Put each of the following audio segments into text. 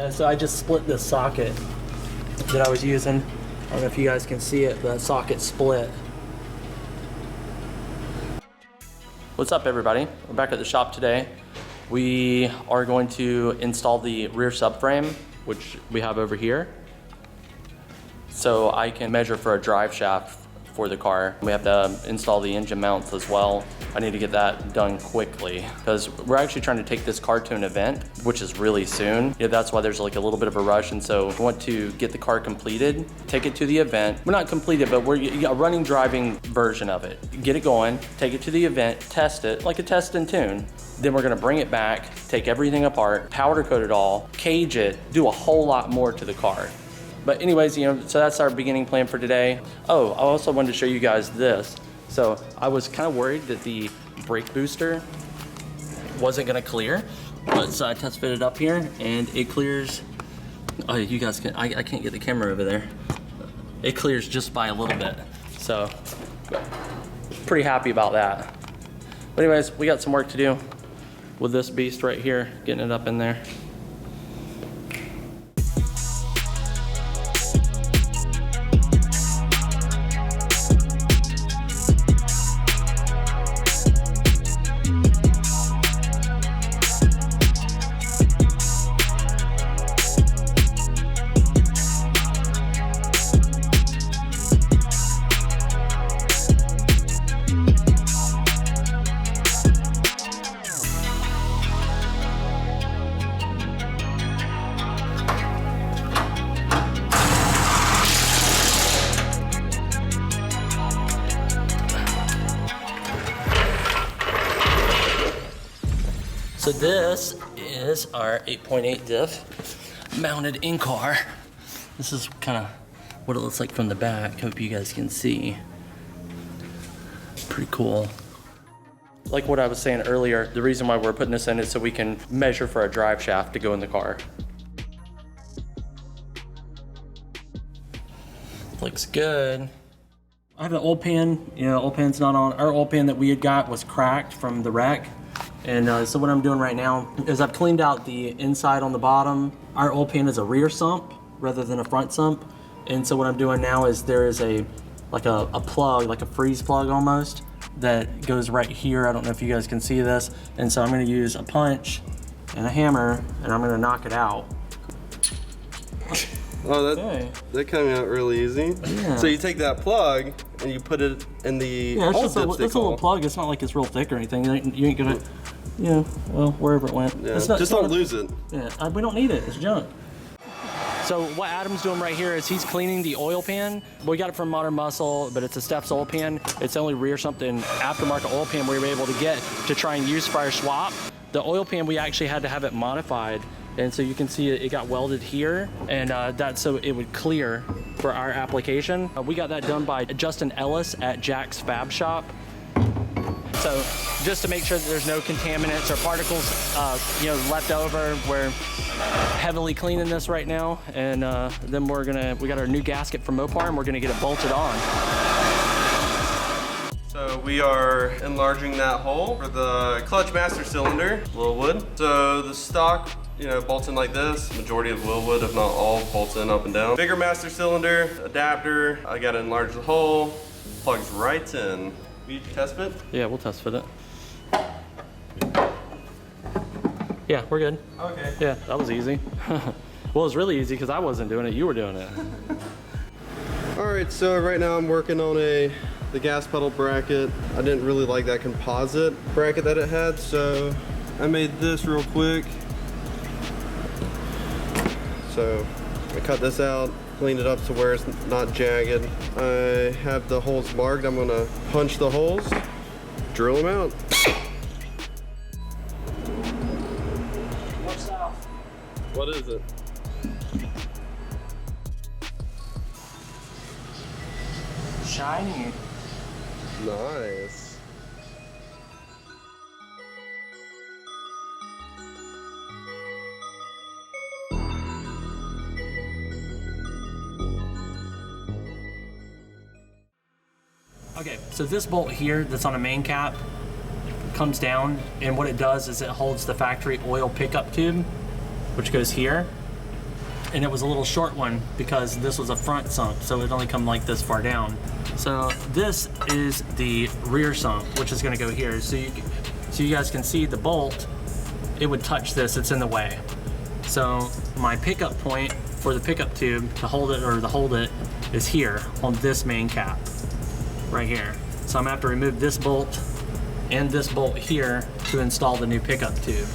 Yeah, so I just split this socket that I was using. I don't know if you guys can see it, but that socket split. What's up, everybody? We're back at the shop today. We are going to install the rear subframe, which we have over here, so I can measure for a drive shaft for the car. We have to install the engine mounts as well. I need to get that done quickly because we're actually trying to take this car to an event, which is really soon. Yeah, that's why there's like a little bit of a rush, and so we want to get the car completed, take it to the event. We're not completed, but we're a running driving version of it. Get it going, take it to the event, test it like a test and tune. Then we're gonna bring it back, take everything apart, powder coat it all, cage it, do a whole lot more to the car. But anyways, so that's our beginning plan for today. Oh, I also wanted to show you guys this. So I was kind of worried that the brake booster wasn't gonna clear, but so I test fitted up here and it clears. Oh, you guys can, I can't get the camera over there. It clears just by a little bit. So pretty happy about that. But anyways, we got some work to do with this beast right here, getting it up in there. So this is our 8.8 diff mounted in car. This is kind of what it looks like from the back. Hope you guys can see. Pretty cool. Like what I was saying earlier, the reason why we're putting this in is so we can measure for a drive shaft to go in the car. Looks good. I have an oil pan. Oil pan's not on. Our oil pan that we had got was cracked from the wreck. And so what I'm doing right now is I've cleaned out the inside on the bottom. Our oil pan is a rear sump rather than a front sump. And so what I'm doing now is there is a plug, like a freeze plug almost, that goes right here. I don't know if you guys can see this. And so I'm gonna use a punch and a hammer and I'm gonna knock it out. Oh, that came out really easy. Yeah. So you take that plug and you put it in the it's a little plug. It's not like it's real thick or anything. You ain't gonna, well, wherever it went. Yeah. Just don't lose it. Yeah, we don't need it. It's junk. So what Adam's doing right here is he's cleaning the oil pan. We got it from Modern Muscle, but it's a Steffs oil pan. It's the only rear something aftermarket oil pan we were able to get to try and use for our swap. The oil pan, we actually had to have it modified. And so you can see it got welded here, and that's so it would clear for our application. We got that done by Justin Ellis at Jack's Fab Shop. So just to make sure that there's no contaminants or particles, left over, we're heavily cleaning this right now, and then we got our new gasket from Mopar, and we're gonna get it bolted on. So we are enlarging that hole for the clutch master cylinder, Willwood. So the stock, bolts in like this. Majority of Willwood, if not all, bolts in up and down. Bigger master cylinder, adapter. I gotta enlarge the hole. Plugs right in. Will you test fit? Yeah, we'll test fit it. Yeah, we're good. Okay. Yeah, that was easy. Well, it was really easy because I wasn't doing it, you were doing it. All right, so right now I'm working on the gas pedal bracket. I didn't really like that composite bracket that it had, so I made this real quick. So I cut this out, cleaned it up to where it's not jagged. I have the holes marked. I'm gonna punch the holes, drill them out. North south. What is it? Shiny. Nice. Okay, so this bolt here that's on a main cap comes down, and what it does is it holds the factory oil pickup tube, which goes here. and it was a little short one because this was a front sump, so it only come like this far down. So this is the rear sump, which is going to go here. So you guys can see the bolt, it would touch this, it's in the way. So my pickup point for the pickup tube to hold it is here on this main cap right here. So I'm gonna have to remove this bolt and this bolt here to install the new pickup tube.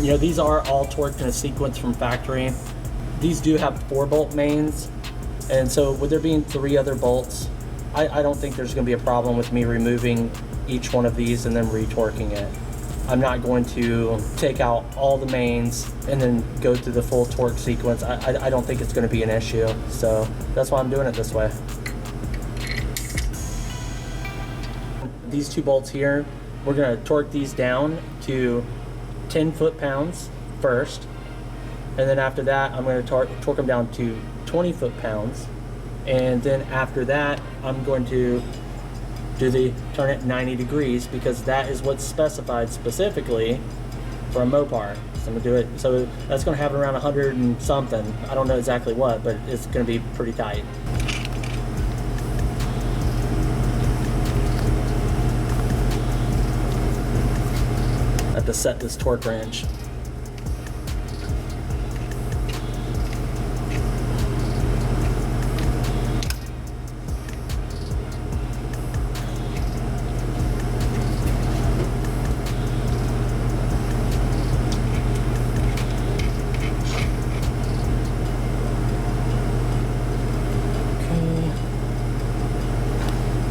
You know, these are all torqued in a sequence from factory. These do have 4-bolt mains, and so with there being 3 other bolts, I don't think there's going to be a problem with me removing each one of these and then retorquing it. I'm not going to take out all the mains and then go through the full torque sequence. I don't think it's going to be an issue, so that's why I'm doing it this way. These 2 bolts here, we're going to torque these down to 10 foot-pounds first, and then after that I'm going to torque them down to 20 foot-pounds, and then after that I'm going to turn it 90 degrees because that is what's specified specifically for a Mopar. So I'm going to do it, so that's going to happen around 100 and something. I don't know exactly what, but it's going to be pretty tight. To set this torque wrench. Okay.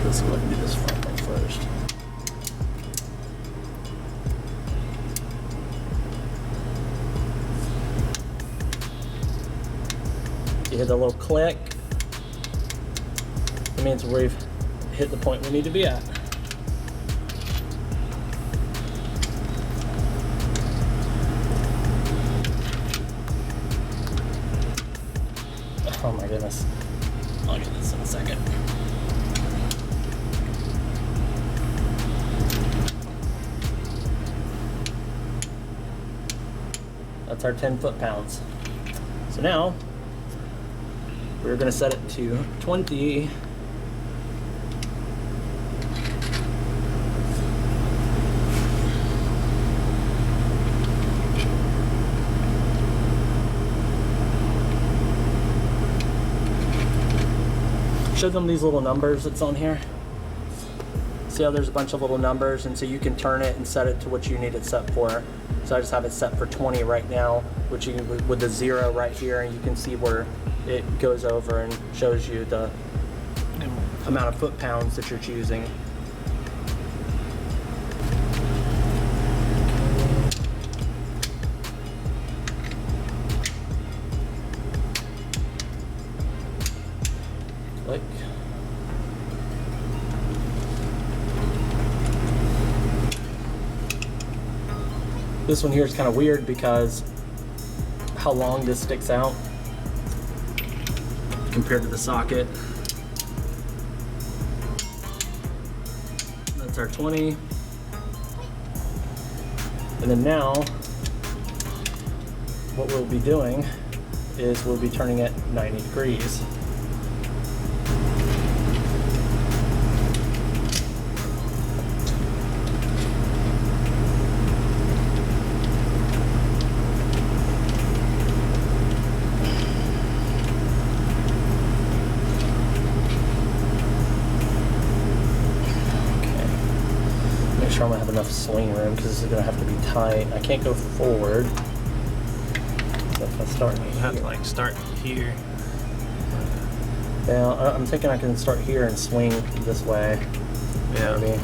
Let's go ahead and do this front one first. You hear the little click. It means we've hit the point we need to be at. Oh my goodness. I'll get this in a second. That's our 10 foot-pounds. So now, we're going to set it to 20. Show them these little numbers that's on here. See how there's a bunch of little numbers, and so you can turn it and set it to what you need it set for. So I just have it set for 20 right now, which you can, with the 0 right here, and you can see where it goes over and shows you the amount of foot-pounds that you're choosing. Click. This one here is kind of weird because how long this sticks out compared to the socket. That's our 20. And then now, what we'll be doing is we'll be turning it 90 degrees. I'm gonna have enough swing room because this is gonna have to be tight. I can't go forward. So if I start here, you have to like start here. Yeah, I'm thinking I can start here and swing this way. Yeah. Maybe.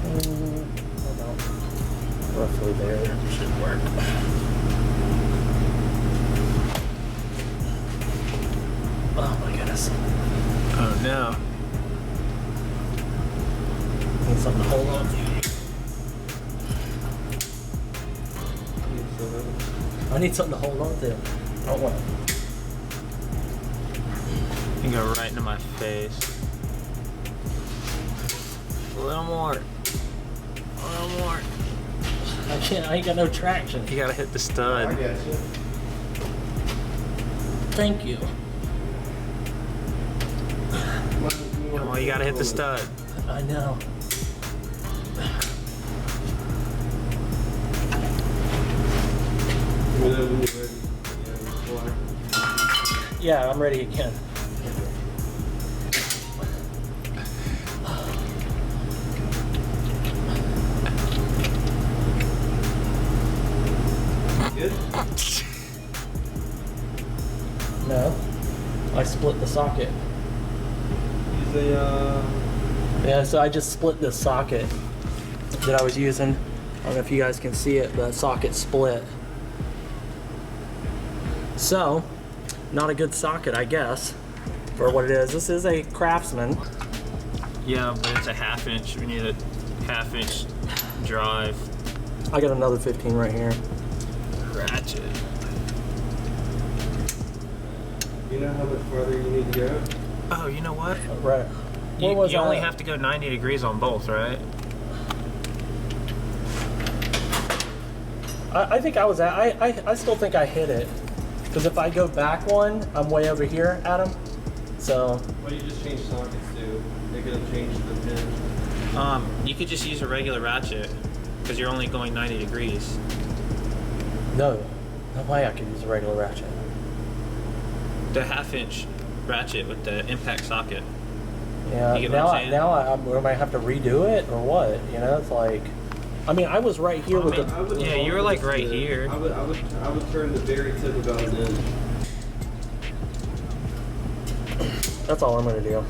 Okay, about roughly there should work. this. Oh no. Need something to hold on to. I need something to hold on to. I don't want it. You go right into my face. A little more. A little more. I can't, I ain't got no traction. You gotta hit the stud. I got you. Thank you. Oh, you gotta hit the stud. I know. Yeah, I'm ready again. Good? No. I split the socket. Use a, Yeah, so I just split the socket that I was using. I don't know if you guys can see it, but the socket split. So, not a good socket, I guess, for what it is. This is a Craftsman. Yeah, but it's a 1/2 inch. We need a 1/2 inch drive I got another 15 right here. ratchet. you know how much farther you need to go? Oh, you know what? Right. You, Where was you only I? have to go 90 degrees on both, right? I think I was at, I still think I hit it. Because if I go back one, I'm way over here, Adam. So, Well, you just change sockets too. They're gonna change the pin. You could just use a regular ratchet because you're only going 90 degrees. no way I could use a regular ratchet. The 1/2 inch ratchet with the impact socket. Yeah, You get what I'm saying? now I might have to redo it or what? You know, it's like, I mean, I was right here with the, Yeah, you were like right here. I would turn the very tip about an inch. that's all I'm gonna do.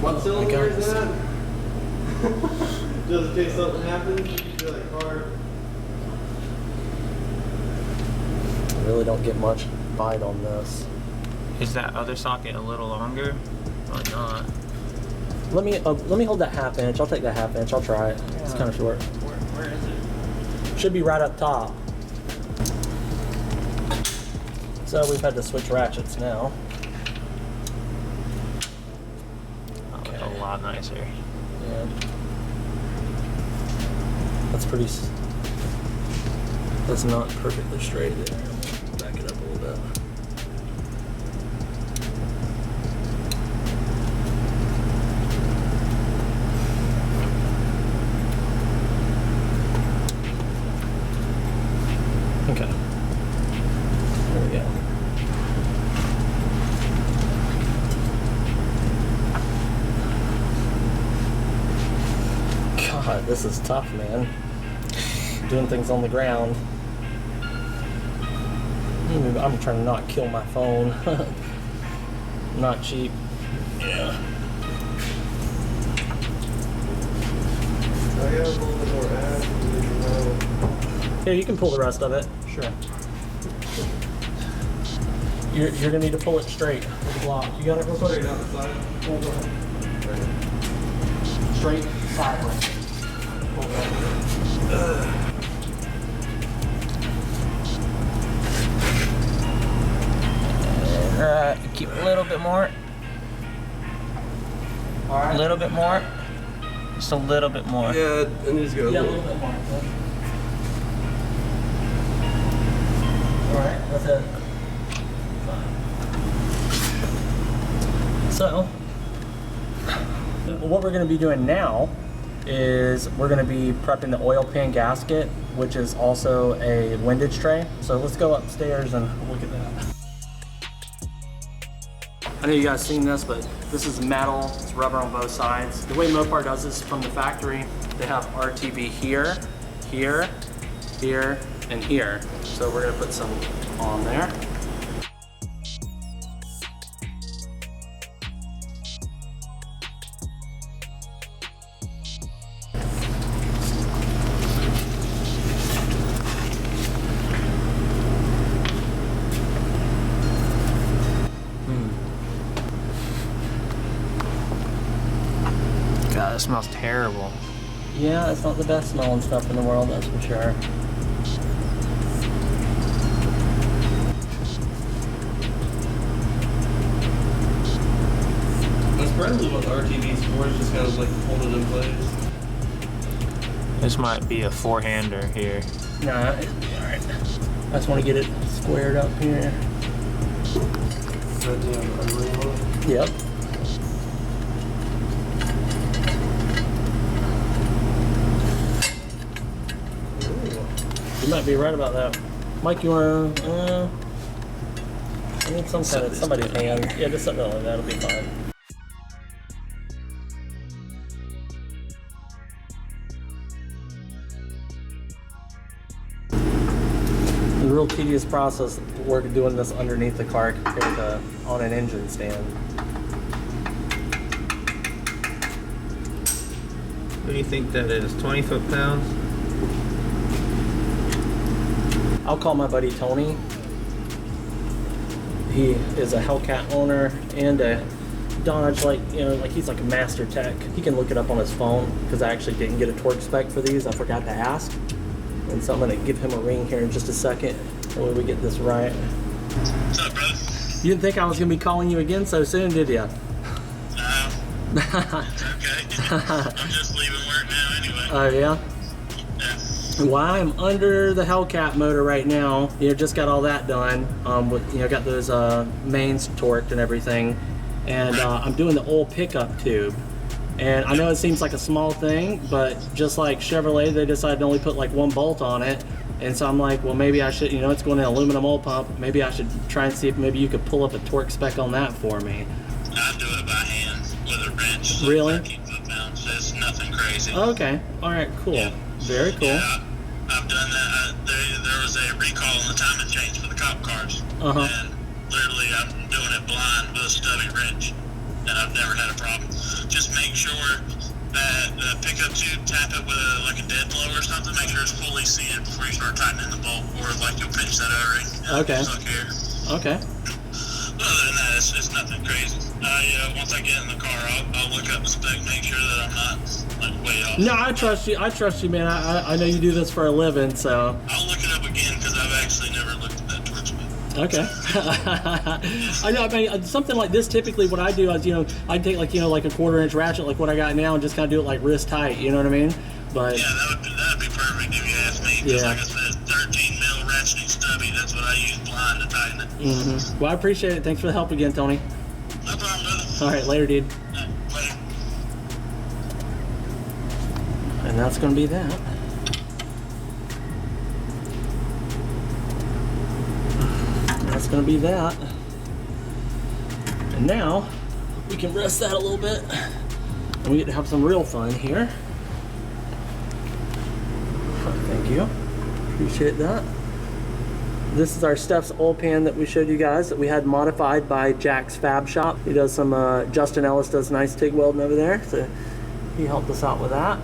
What cylinder God. is that? Just in case something happens, you can do like KARR. I really don't get much bite on this. Is that other socket a little longer or not? Let me hold that 1/2 inch. I'll take that 1/2 inch. I'll try it. It's kind of short. Where is it? Should be right up top. So we've had to switch ratchets now. Oh, it's a lot nicer. Yeah. That's pretty. That's not perfectly straight there. Back it up a little bit. Okay. There we go. God, this is tough, man. Doing things on the ground. I'm trying to not kill my phone. Not cheap. Yeah. I got a little bit more ash. Here, you can pull the rest of it. Sure. You're gonna need to pull it straight with the block. You got it real quick? Straight out the side. Hold on. Straight sideways. Pull that. Alright, keep a little bit more. All right. A little bit more. Just a little bit more. Yeah, and just go. Yeah, a little bit more. All right, that's it. So, what we're going to be doing now is we're going to be prepping the oil pan gasket, which is also a windage tray. So let's go upstairs and look at that. I know you guys seen this, but this is metal, it's rubber on both sides. The way Mopar does this from the factory, they have RTV here, here, here, and here. So we're gonna put some on there. smells terrible. Yeah, it's not the best smelling stuff in the world, that's for sure. That's probably what the RTV's for, is just kind of like hold it in place. This might be a four-hander here. Nah, it'll be alright. I just want to get it squared up here. Yep. You might be right about that. Mike, you want to, I need some kind of, somebody's hand. Yeah, just something like that'll be fine. It's a real tedious process work doing this underneath the car compared to on an engine stand. What do you think that is? 20 foot-pounds? I'll call my buddy Tony. He is a Hellcat owner and a Dodge, like, you know, like he's like a master tech. He can look it up on his phone because I actually didn't get a torque spec for these. I forgot to ask. And so I'm gonna give him a ring here in just a second. That way we get this right. What's up, brother? You didn't think I was gonna be calling you again so soon, did you? It's okay. I'm just leaving work now anyway. Oh yeah? Yeah. Well, I'm under the Hellcat motor right now. You know, just got all that done. With, you know, got those mains torqued and everything. And I'm doing the oil pickup tube. And I know it seems like a small thing, but just like Chevrolet, they decided to only put like one bolt on it. And so I'm like, well, maybe I should, you know, it's going in an aluminum oil pump. Maybe I should try and see if maybe you could pull up a torque spec on that for me. I do it by hand with a wrench. Really? 13 foot-pounds. It's nothing crazy. Okay. All right. Cool. Yeah. Very cool. Yeah, I've done that. There was a recall on the timing change for the cop cars. And literally, I'm doing it blind with a stubby wrench. And I've never had a problem. Just make sure that the pickup tube, tap it with like a dead blow or something. Make sure it's fully seated before you start tightening the bolt, or like you'll pinch that O-ring. Okay. Okay. Other than that, it's nothing crazy. Once I get in the car, I'll look up the spec, make sure that I'm not like way off. No, I trust you. I trust you, man. I know you do this for a living, so. I'll look it up again because I've actually never looked at that torque spec. Okay. I know. I mean, something like this. Typically, what I do is, you know, I take like, you know, like a 1/4-inch ratchet, like what I got now, and just kind of do it like wrist tight. You know what I mean? But yeah, that'd be perfect if you ask me. Because like I said, 13 mil ratcheting stubby. That's what I use blind to tighten it. Well, I appreciate it. Thanks for the help again, Tony. No problem, brother. All right, later, dude. Later. And that's gonna be that. That's gonna be that. And now we can rest that a little bit, and we get to have some real fun here. Thank you. Appreciate that. This is our Steffs oil pan that we showed you guys that we had modified by Jack's Fab Shop. He does some, Justin Ellis does nice TIG welding over there, so he helped us out with that.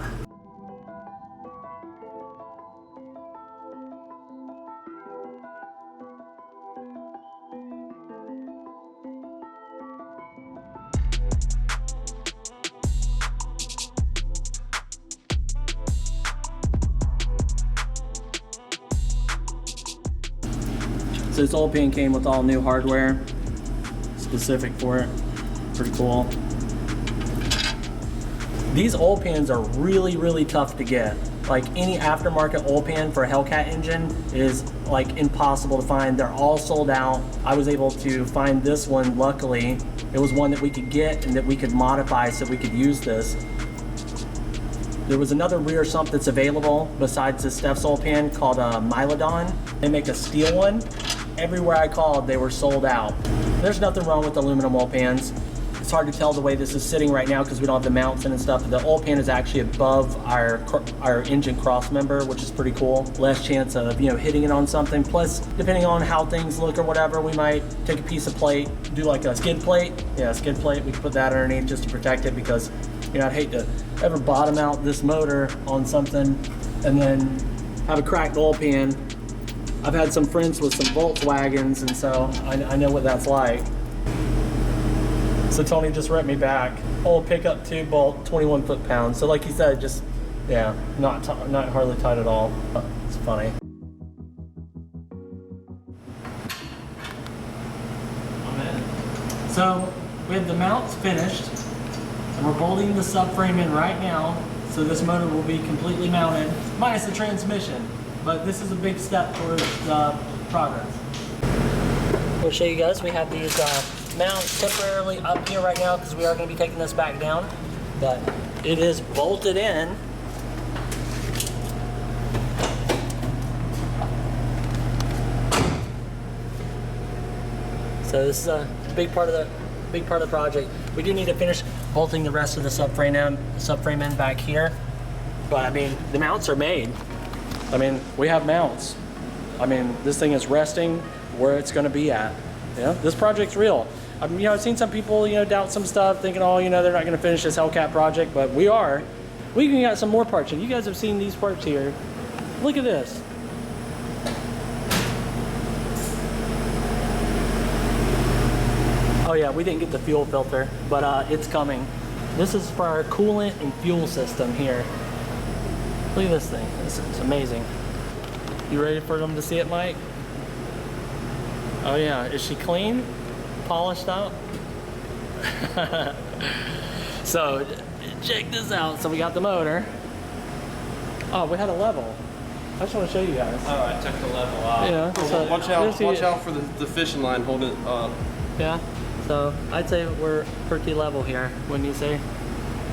So this oil pan came with all new hardware, specific for it. Pretty cool. These oil pans are really, really tough to get. Like any aftermarket oil pan for a Hellcat engine is like impossible to find. They're all sold out. I was able to find this one, luckily. It was one that we could get and that we could modify so we could use this. There was another rear sump that's available besides the Steffs oil pan called Mylodon. They make a steel one. Everywhere I called, they were sold out. There's nothing wrong with aluminum oil pans. It's hard to tell the way this is sitting right now because we don't have the mounts in and stuff. The oil pan is actually above our engine crossmember, which is pretty cool. Less chance of, you know, hitting it on something. Plus, depending on how things look or whatever, we might take a piece of plate, do like a skid plate. Yeah, a skid plate. We can put that underneath just to protect it because, you know, I'd hate to ever bottom out this motor on something and then have a cracked oil pan. I've had some friends with some Volkswagens, and so I know what that's like. So Tony just rent me back. old pickup tube bolt, 21 foot-pounds. So like you said, just, yeah, not hardly tight at all. It's funny. So we have the mounts finished, and we're bolting the subframe in right now. So this motor will be completely mounted, minus the transmission. But this is a big step towards progress. We'll show you guys, we have these mounts temporarily up here right now because we are going to be taking this back down. But it is bolted in. So this is a big part of the project. We do need to finish bolting the rest of the subframe in back here. But I mean, the mounts are made. I mean, we have mounts. I mean, this thing is resting where it's going to be at. You know, this project's real. I mean, you know, I've seen some people, you know, doubt some stuff, thinking, oh, you know, they're not going to finish this Hellcat project, but we are. We even got some more parts, and you guys have seen these parts here. Look at this. Oh yeah, we didn't get the fuel filter, but it's coming. This is for our coolant and fuel system here. Look at this thing. This is amazing. You ready for them to see it, Mike? Oh yeah, is she clean? Polished out? So, check this out. So we got the motor. Oh, we had a level. I just want to show you guys. Oh, I took the level off. Yeah. So watch out for the fishing line holding it up. Yeah. So I'd say we're pretty level here, wouldn't you say?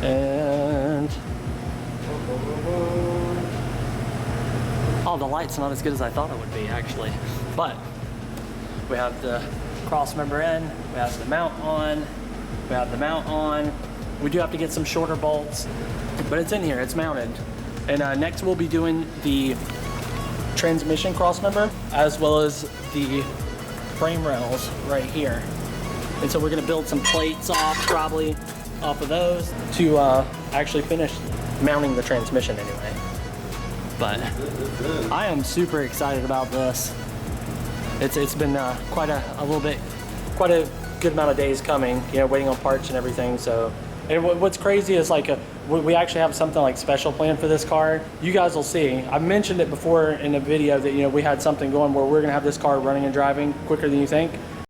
And oh, the light's not as good as I thought it would be, actually. But we have the cross member in, we have the mount on, we have the mount on. We do have to get some shorter bolts, but it's in here, it's mounted. And next we'll be doing the transmission cross member, as well as the frame rails right here. And so we're gonna build some plates off, probably off of those, to actually finish mounting the transmission anyway. But I am super excited about this. It's been quite a good amount of days coming, you know, waiting on parts and everything. So, and what's crazy is like we actually have something like special planned for this car. You guys will see. I mentioned it before in a video that, you know, we had something going where we're gonna have this car running and driving quicker than you think.